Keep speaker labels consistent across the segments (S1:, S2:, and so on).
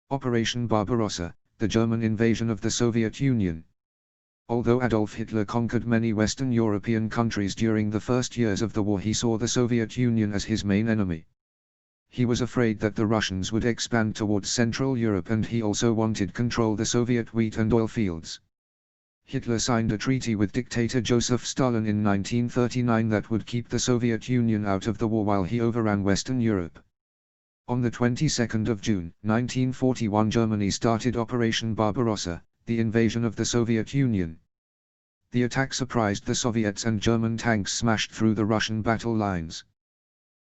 S1: Operation Barbarossa, the German invasion of the Soviet Union. Although Adolf Hitler conquered many Western European countries during the first years of the war, he saw the Soviet Union as his main enemy. He was afraid that the Russians would expand towards Central Europe, and he also wanted control the Soviet wheat and oil fields. Hitler signed a treaty with dictator Joseph Stalin in 1939 that would keep the Soviet Union out of the war while he overran Western Europe. On the 22nd of June, 1941, Germany started Operation Barbarossa, the invasion of the Soviet Union. The attack surprised the Soviets and German tanks smashed through the Russian battle lines.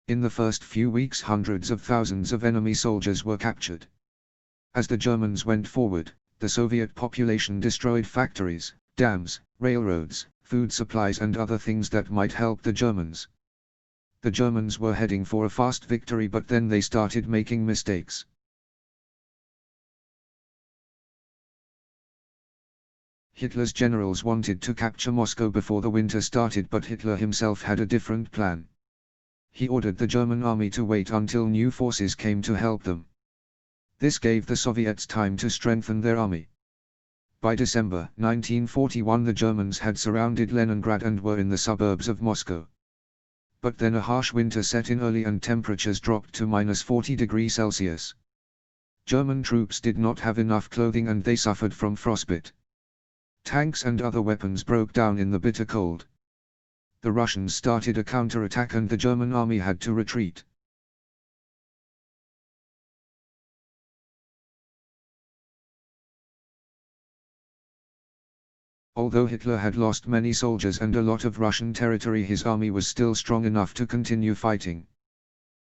S1: In the first few weeks, hundreds of thousands of enemy soldiers were captured. As the Germans went forward, the Soviet population destroyed factories, dams, railroads, food supplies and other things that might help the Germans. The Germans were heading for a fast victory, but then they started making mistakes. Hitler's generals wanted to capture Moscow before the winter started, but Hitler himself had a different plan. He ordered the German army to wait until new forces came to help them. This gave the Soviets time to strengthen their army. By December 1941, the Germans had surrounded Leningrad and were in the suburbs of Moscow. But then a harsh winter set in early and temperatures dropped to -40°C. German troops did not have enough clothing and they suffered from frostbite. Tanks and other weapons broke down in the bitter cold. The Russians started a counterattack and the German army had to retreat. Although Hitler had lost many soldiers and a lot of Russian territory, his army was still strong enough to continue fighting.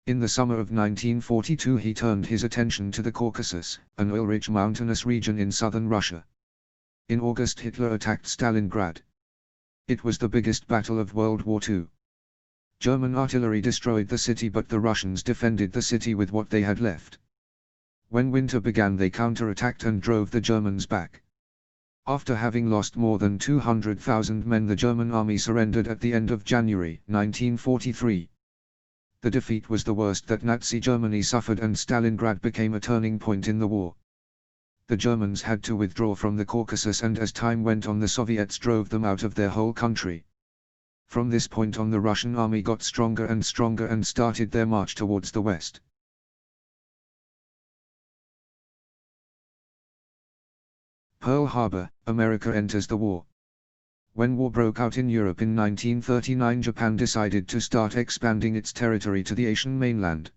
S1: In the summer of 1942 he turned his attention to the Caucasus, an oil-rich mountainous region in southern Russia. In August, Hitler attacked Stalingrad. It was the biggest battle of World War II. German artillery destroyed the city, but the Russians defended the city with what they had left. When winter began, they counterattacked and drove the Germans back. After having lost more than 200,000 men, the German army surrendered at the end of January 1943. The defeat was the worst that Nazi Germany suffered, and Stalingrad became a turning point in the war. The Germans had to withdraw from the Caucasus, and as time went on, the Soviets drove them out of their whole country. From this point on, the Russian army got stronger and stronger and started their march towards the west. Pearl Harbor, America enters the war. When war broke out in Europe in 1939, Japan decided to start expanding its territory to the Asian mainland.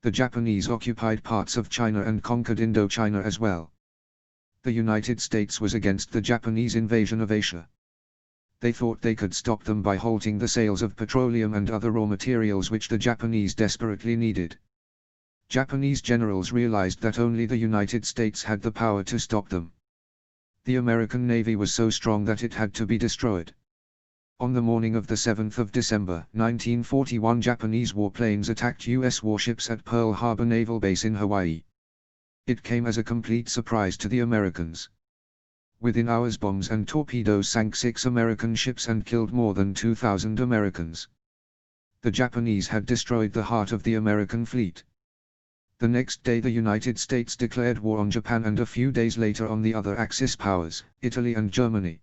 S1: The Japanese occupied parts of China and conquered Indochina as well. The United States was against the Japanese invasion of Asia. They thought they could stop them by halting the sales of petroleum and other raw materials which the Japanese desperately needed. Japanese generals realized that only the United States had the power to stop them. The American Navy was so strong that it had to be destroyed. On the morning of the 7th of December 1941, Japanese warplanes attacked U.S. warships at Pearl Harbor Naval Base in Hawaii. It came as a complete surprise to the Americans. Within hours, bombs and torpedoes sank 6 American ships and killed more than 2,000 Americans. The Japanese had destroyed the heart of the American fleet. The next day, the United States declared war on Japan, and a few days later on the other Axis powers, Italy and Germany.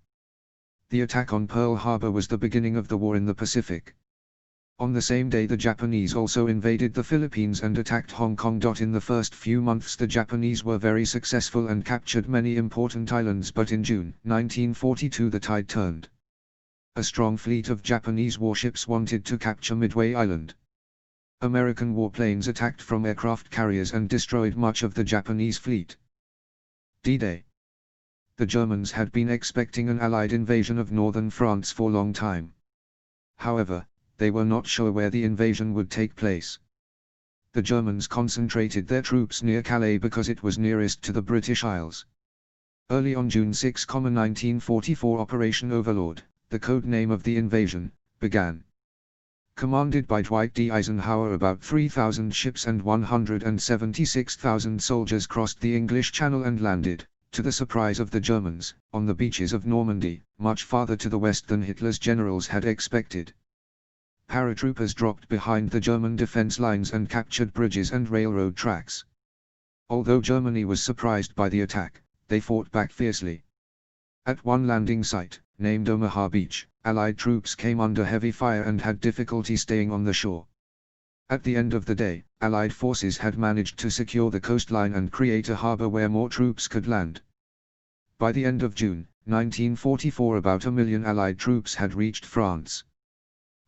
S1: The attack on Pearl Harbor was the beginning of the war in the Pacific. On the same day, the Japanese also invaded the Philippines and attacked Hong Kong. In the first few months, the Japanese were very successful and captured many important islands, but in June 1942 the tide turned. A strong fleet of Japanese warships wanted to capture Midway Island. American warplanes attacked from aircraft carriers and destroyed much of the Japanese fleet. D-Day. The Germans had been expecting an Allied invasion of northern France for a long time. However, they were not sure where the invasion would take place. The Germans concentrated their troops near Calais because it was nearest to the British Isles. Early on June 6, 1944, Operation Overlord, the code name of the invasion, began. Commanded by Dwight D. Eisenhower, about 3,000 ships and 176,000 soldiers crossed the English Channel and landed, to the surprise of the Germans, on the beaches of Normandy, much farther to the west than Hitler's generals had expected. Paratroopers dropped behind the German defense lines and captured bridges and railroad tracks. Although Germany was surprised by the attack, they fought back fiercely. At one landing site, named Omaha Beach, Allied troops came under heavy fire and had difficulty staying on the shore. At the end of the day, Allied forces had managed to secure the coastline and create a harbor where more troops could land. By the end of June, 1944, about 1 million Allied troops had reached France.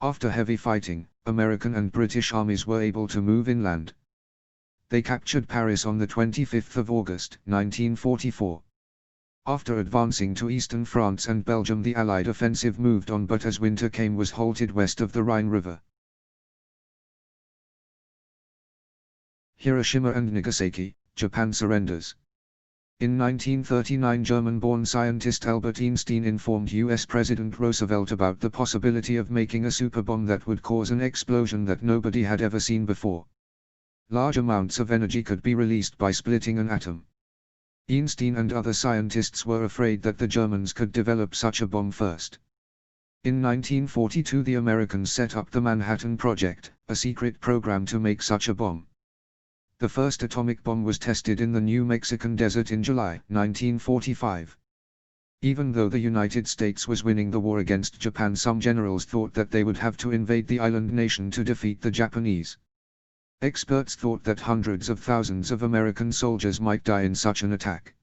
S1: After heavy fighting, American and British armies were able to move inland. They captured Paris on the 25th of August, 1944. After advancing to eastern France and Belgium, the Allied offensive moved on, but as winter came was halted west of the Rhine River. Hiroshima and Nagasaki, Japan surrenders. In 1939, German-born scientist Albert Einstein informed US President Roosevelt about the possibility of making a superbomb that would cause an explosion that nobody had ever seen before. Large amounts of energy could be released by splitting an atom. Einstein and other scientists were afraid that the Germans could develop such a bomb first. In 1942, the Americans set up the Manhattan Project, a secret program to make such a bomb. The first atomic bomb was tested in the New Mexican desert in July 1945. Even though the United States was winning the war against Japan, some generals thought that they would have to invade the island nation to defeat the Japanese. Experts thought that hundreds of thousands of American soldiers might die in such an attack.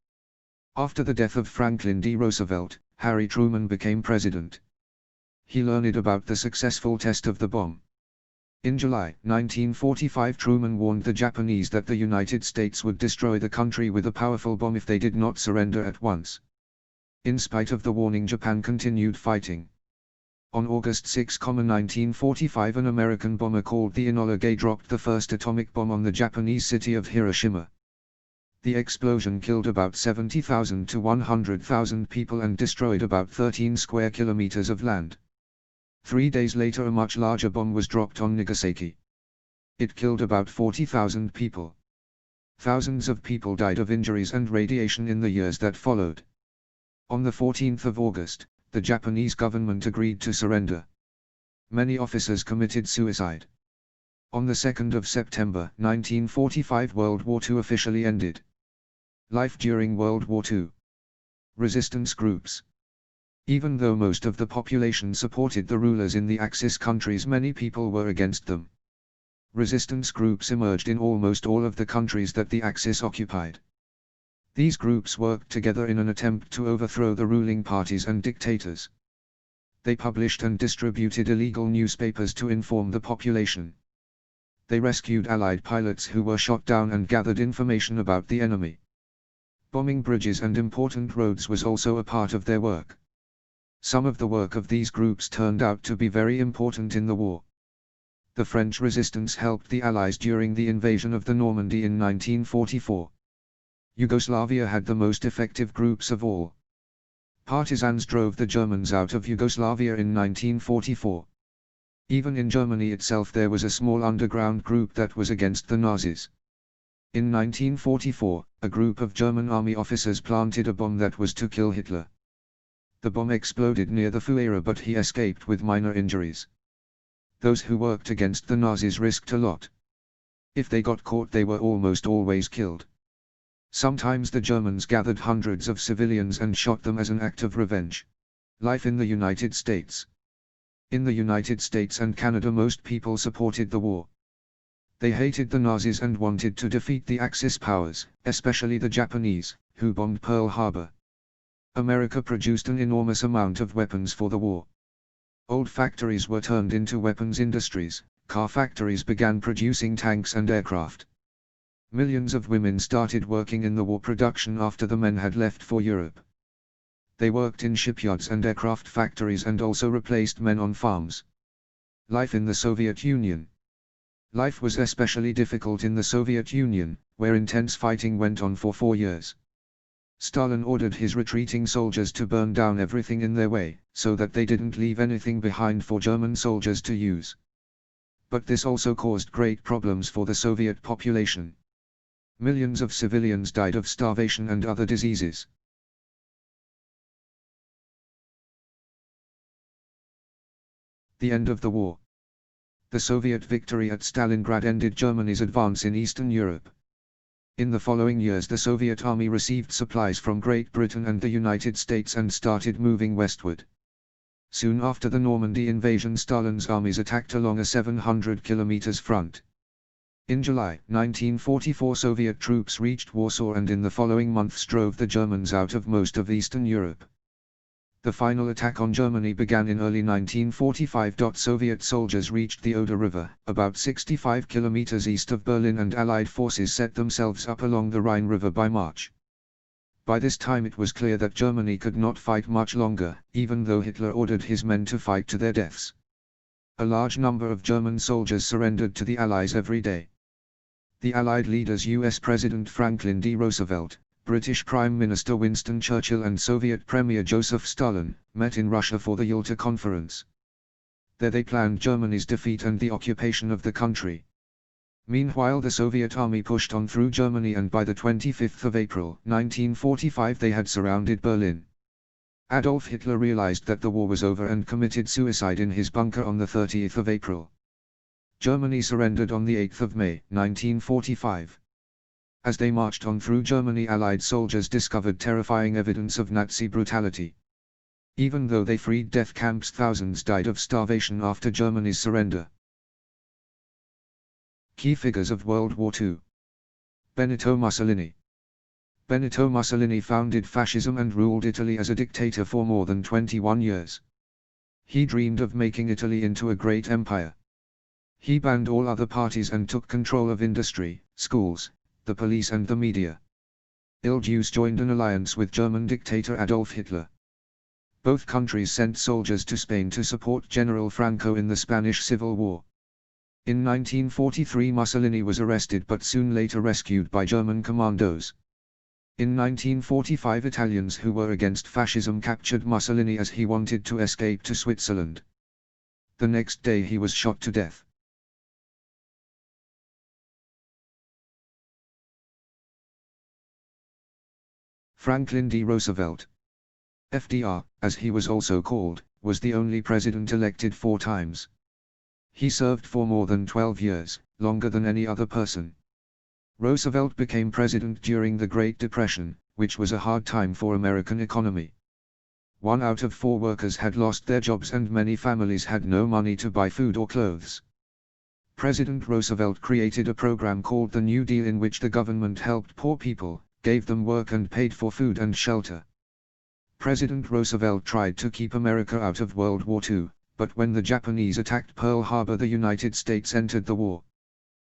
S1: After the death of Franklin D. Roosevelt, Harry Truman became president. He learned about the successful test of the bomb. In July 1945, Truman warned the Japanese that the United States would destroy the country with a powerful bomb if they did not surrender at once. In spite of the warning, Japan continued fighting. On August 6, 1945, an American bomber called the Enola Gay dropped the first atomic bomb on the Japanese city of Hiroshima. The explosion killed about 70,000 to 100,000 people and destroyed about 13 square kilometers of land. 3 days later, a much larger bomb was dropped on Nagasaki. It killed about 40,000 people. Thousands of people died of injuries and radiation in the years that followed. On the 14th of August, the Japanese government agreed to surrender. Many officers committed suicide. On the 2nd of September 1945, World War II officially ended. Life during World War II. Resistance groups. Even though most of the population supported the rulers in the Axis countries, many people were against them. Resistance groups emerged in almost all of the countries that the Axis occupied. These groups worked together in an attempt to overthrow the ruling parties and dictators. They published and distributed illegal newspapers to inform the population. They rescued Allied pilots who were shot down and gathered information about the enemy. Bombing bridges and important roads was also a part of their work. Some of the work of these groups turned out to be very important in the war. The French resistance helped the Allies during the invasion of the Normandy in 1944. Yugoslavia had the most effective groups of all. Partisans drove the Germans out of Yugoslavia in 1944. Even in Germany itself there was a small underground group that was against the Nazis. In 1944, a group of German army officers planted a bomb that was to kill Hitler. The bomb exploded near the Fuera, but he escaped with minor injuries. Those who worked against the Nazis risked a lot. If they got caught, they were almost always killed. Sometimes the Germans gathered hundreds of civilians and shot them as an act of revenge. Life in the United States. In the United States and Canada, most people supported the war. They hated the Nazis and wanted to defeat the Axis powers, especially the Japanese, who bombed Pearl Harbor. America produced an enormous amount of weapons for the war. Old factories were turned into weapons industries, car factories began producing tanks and aircraft. Millions of women started working in the war production after the men had left for Europe. They worked in shipyards and aircraft factories and also replaced men on farms. Life in the Soviet Union. Life was especially difficult in the Soviet Union, where intense fighting went on for 4 years. Stalin ordered his retreating soldiers to burn down everything in their way, so that they didn't leave anything behind for German soldiers to use. But this also caused great problems for the Soviet population. Millions of civilians died of starvation and other diseases. The end of the war. The Soviet victory at Stalingrad ended Germany's advance in Eastern Europe. In the following years the Soviet army received supplies from Great Britain and the United States and started moving westward. Soon after the Normandy invasion, Stalin's armies attacked along a 700 kilometers front. In July 1944 Soviet troops reached Warsaw and in the following months drove the Germans out of most of Eastern Europe. The final attack on Germany began in early 1945. Soviet soldiers reached the Oder River, about 65 kilometers east of Berlin, and Allied forces set themselves up along the Rhine River by March. By this time it was clear that Germany could not fight much longer, even though Hitler ordered his men to fight to their deaths. A large number of German soldiers surrendered to the Allies every day. The Allied leaders US President Franklin D. Roosevelt, British Prime Minister Winston Churchill and Soviet Premier Joseph Stalin, met in Russia for the Yalta Conference. There they planned Germany's defeat and the occupation of the country. Meanwhile the Soviet army pushed on through Germany and by the 25th of April 1945 they had surrounded Berlin. Adolf Hitler realized that the war was over and committed suicide in his bunker on the 30th of April. Germany surrendered on the 8th of May 1945. As they marched on through Germany, Allied soldiers discovered terrifying evidence of Nazi brutality. Even though they freed death camps, thousands died of starvation after Germany's surrender. Key figures of World War II. Benito Mussolini. Benito Mussolini founded fascism and ruled Italy as a dictator for more than 21 years. He dreamed of making Italy into a great empire. He banned all other parties and took control of industry, schools, the police and the media. Il Duce joined an alliance with German dictator Adolf Hitler. Both countries sent soldiers to Spain to support General Franco in the Spanish Civil War. In 1943 Mussolini was arrested but soon later rescued by German commandos. In 1945 Italians who were against fascism captured Mussolini as he wanted to escape to Switzerland. The next day he was shot to death. Franklin D. Roosevelt. FDR, as he was also called, was the only president elected 4 times. He served for more than 12 years, longer than any other person. Roosevelt became president during the Great Depression, which was a hard time for American economy. 1 out of 4 workers had lost their jobs and many families had no money to buy food or clothes. President Roosevelt created a program called the New Deal in which the government helped poor people, gave them work and paid for food and shelter. President Roosevelt tried to keep America out of World War II, but when the Japanese attacked Pearl Harbor the United States entered the war.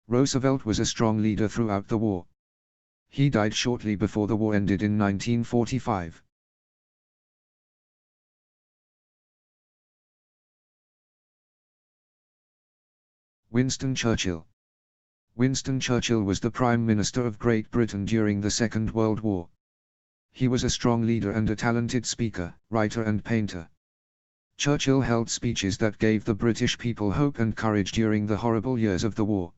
S1: Roosevelt was a strong leader throughout the war. He died shortly before the war ended in 1945. Winston Churchill. Winston Churchill was the Prime Minister of Great Britain during the Second World War. He was a strong leader and a talented speaker, writer and painter. Churchill held speeches that gave the British people hope and courage during the horrible years of the war.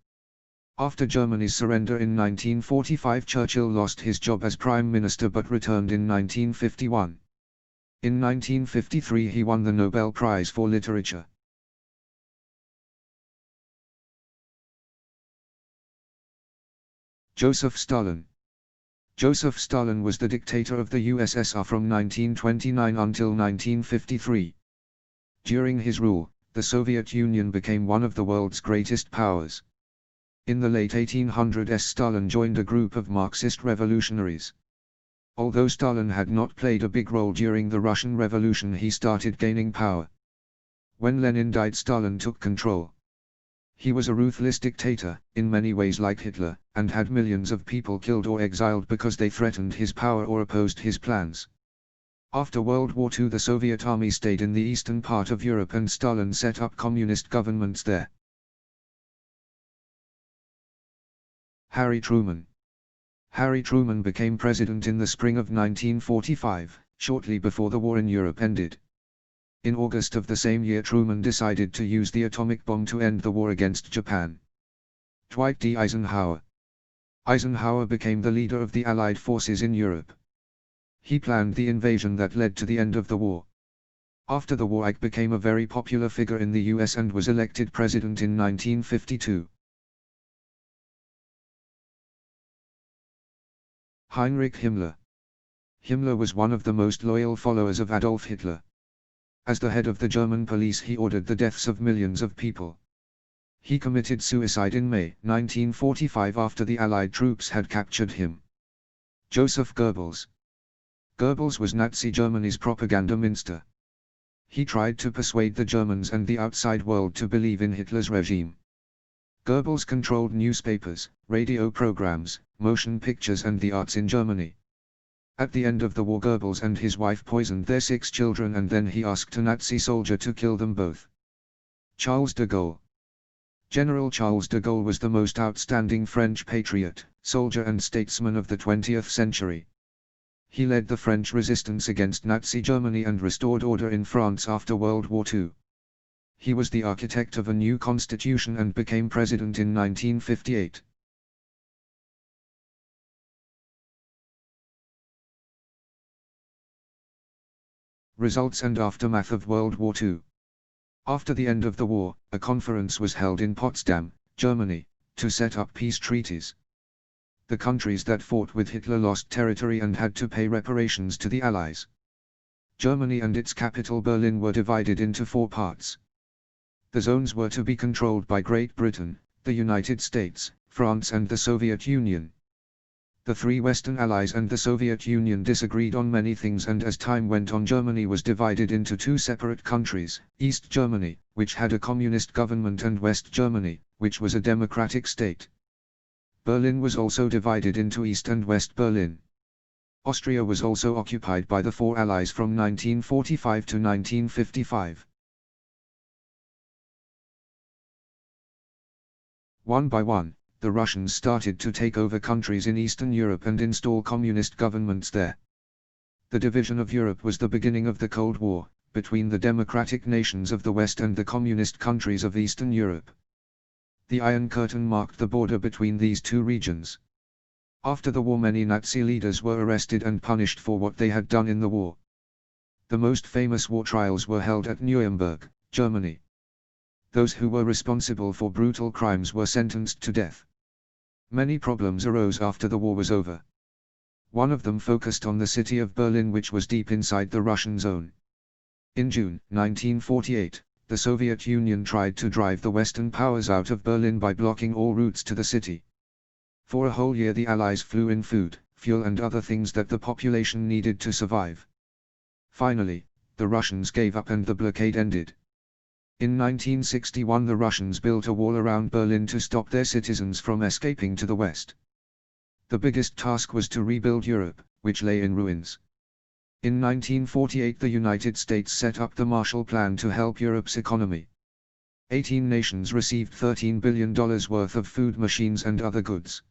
S1: After Germany's surrender in 1945, Churchill lost his job as Prime Minister but returned in 1951. In 1953 he won the Nobel Prize for Literature. Joseph Stalin. Joseph Stalin was the dictator of the USSR from 1929 until 1953. During his rule, the Soviet Union became one of the world's greatest powers. In the late 1800s Stalin joined a group of Marxist revolutionaries. Although Stalin had not played a big role during the Russian Revolution, he started gaining power. When Lenin died, Stalin took control. He was a ruthless dictator, in many ways like Hitler, and had millions of people killed or exiled because they threatened his power or opposed his plans. After World War II the Soviet army stayed in the eastern part of Europe and Stalin set up communist governments there. Harry Truman. Harry Truman became president in the spring of 1945, shortly before the war in Europe ended. In August of the same year Truman decided to use the atomic bomb to end the war against Japan. Dwight D. Eisenhower. Eisenhower became the leader of the Allied forces in Europe. He planned the invasion that led to the end of the war. After the war Ike became a very popular figure in the US and was elected president in 1952. Heinrich Himmler. Himmler was one of the most loyal followers of Adolf Hitler. As the head of the German police, he ordered the deaths of millions of people. He committed suicide in May 1945 after the Allied troops had captured him. Joseph Goebbels. Goebbels was Nazi Germany's propaganda minister. He tried to persuade the Germans and the outside world to believe in Hitler's regime. Goebbels controlled newspapers, radio programs, motion pictures and the arts in Germany. At the end of the war, Goebbels and his wife poisoned their 6 children, and then he asked a Nazi soldier to kill them both. Charles de Gaulle. General Charles de Gaulle was the most outstanding French patriot, soldier and statesman of the 20th century. He led the French resistance against Nazi Germany and restored order in France after World War II. He was the architect of a new constitution and became president in 1958. Results and aftermath of World War II. After the end of the war, a conference was held in Potsdam, Germany, to set up peace treaties. The countries that fought with Hitler lost territory and had to pay reparations to the Allies. Germany and its capital Berlin were divided into 4 parts. The zones were to be controlled by Great Britain, the United States, France and the Soviet Union. The 3 Western Allies and the Soviet Union disagreed on many things, and as time went on, Germany was divided into 2 separate countries, East Germany, which had a communist government, and West Germany, which was a democratic state. Berlin was also divided into East and West Berlin. Austria was also occupied by the 4 Allies from 1945 to 1955. One by one, the Russians started to take over countries in Eastern Europe and install communist governments there. The division of Europe was the beginning of the Cold War, between the democratic nations of the West and the communist countries of Eastern Europe. The Iron Curtain marked the border between these 2 regions. After the war, many Nazi leaders were arrested and punished for what they had done in the war. The most famous war trials were held at Nuremberg, Germany. Those who were responsible for brutal crimes were sentenced to death. Many problems arose after the war was over. One of them focused on the city of Berlin, which was deep inside the Russian zone. In June 1948, the Soviet Union tried to drive the Western powers out of Berlin by blocking all routes to the city. For a whole year the Allies flew in food, fuel and other things that the population needed to survive. Finally, the Russians gave up and the blockade ended. In 1961 the Russians built a wall around Berlin to stop their citizens from escaping to the west. The biggest task was to rebuild Europe, which lay in ruins. In 1948 the United States set up the Marshall Plan to help Europe's economy. 18 nations received $13 billion worth of food, machines and other goods.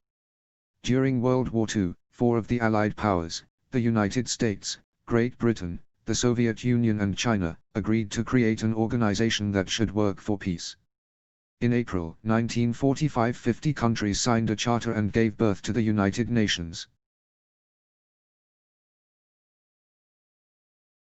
S1: During World War II, 4 of the Allied powers, the United States, Great Britain, the Soviet Union and China, agreed to create an organization that should work for peace. In April 1945 50 countries signed a charter and gave birth to the United Nations.